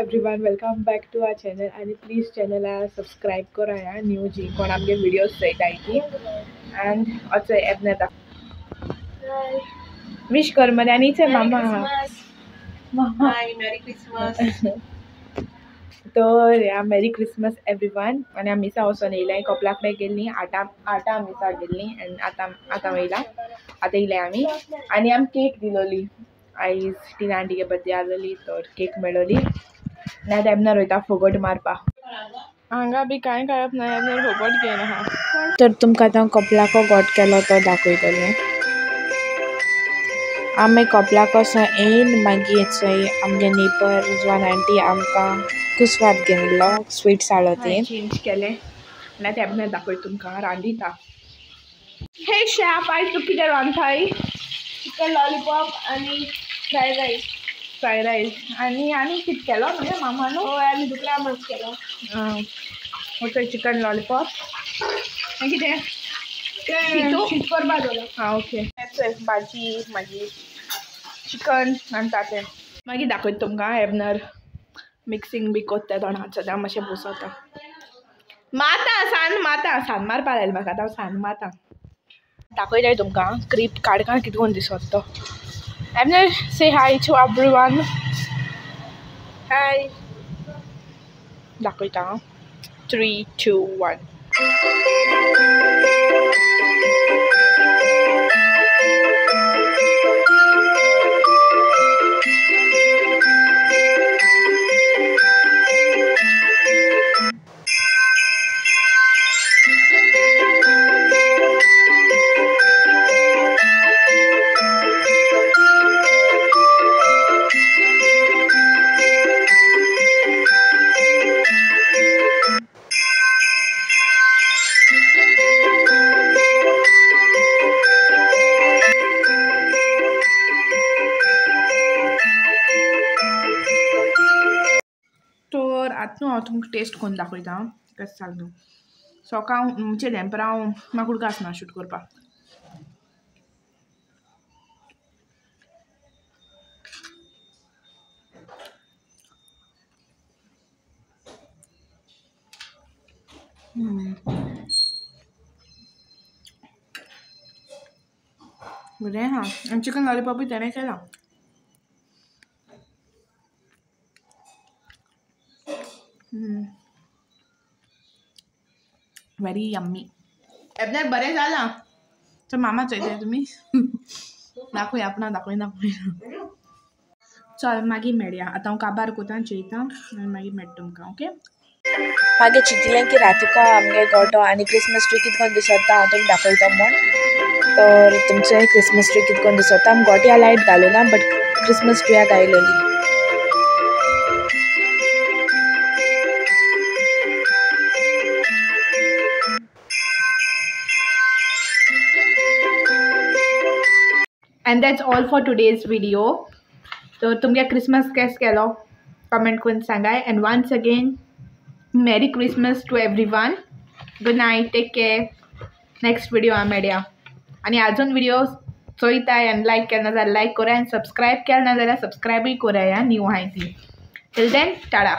Everyone, welcome back to our channel आणि please चॅनलला subscribe करा या न्यू जी कोण आमचे व्हिडिओज चयताय ती अँड असं ॲपने विश कर मरे आणि इथे मामा मेरी क्रिसमस तर या मेरी क्रिसमस एवरीवन आणि आम्ही वचून येयलाय कपलाकडे गेली आटा आम्ही गेल्ली अँड आता वयला आता येयलाय आम्ही आणि आमी केक दिलोली आईज ती आंटीगे बर्थडे आसली तर केक मेळोली ना तेमना रोयता फुगट मारपा हांगा बी कांय कळप ना एमनार फुगट घेयना हा तर तुमकां आतां कपलाको गोट केलो तो दाखयतलें आमी कपलाक असो येयन मागीर थंय आमगे नेबर जॉन आंटी आमकां कुसवात घेवन येयलो स्वीट्स हाडलो ते चेंज केलें ना तेमना दाखय तुमकां रांदिता हे शॅप आयज तूं कितें रांदताय चिकन लॉलीपॉप आणि फ्राईड राईस आणि कितें केलो म्हणजे मामानो आनी दुकरा आमरस केलो ओके चिकन लॉलीपॉप आनी कितें शीत करपा दवरलो हां ओके भाजी मागीर चिकन आनी तातें मागीर दाखयता तुमकां एबनर मिक्सिंग बी कोत्ता दोणाचो हांव मातशें बसोता सान मारपा लायलें म्हाका आतां सान माता दाखयताय तुमकां क्रीप काडका कितें कोन्न दिसोता तो एबनर से हाय टू एवरीवन हाय दाखयता 3, 2, 1 तर आतां हांव तुमकां टेस्ट करून दाखयता कशें जालें तें सकाळ म्हणजे दनपारां हांव म्हाका उडक आसना शूट करपाक बरें हा आनी चिकन लॉलीपॉपूय तेणें केलां वेरी यम्मी एबनर बरें जालां तर मामा चयताय तुमी दाखय आपणा दाखयना चल मागीर मेळया आतां हांव काबार कोतां चेयतां आनी मागीर मेळटा तुमकां ओके मागीर चिंतिल्लें की रातिको आमगे गोठो आनी क्रिसमस ट्री कितें कोन्न दिसोता हांव तुमकां दाखयता म्हूण तर तुमचोय क्रिसमस ट्री कितें कोन्न दिसोता आमी गोट्या लायट घालूना बट क्रिसमस ट्रियाक आयलेली And that's all for today's video. So तुमगे क्रिसमस केस केलो कमेंट करून सांगाय and once again Merry Christmas to everyone. Good night, take care. Next video मेळया आणि अजून व्हिडिओ चोयताय and लायक केलना जाल्यार लायक करा and सबस्क्राईब केलना जाल्यार सबस्क्राईबूय करा न्यू आहाय ती. Till then, tada.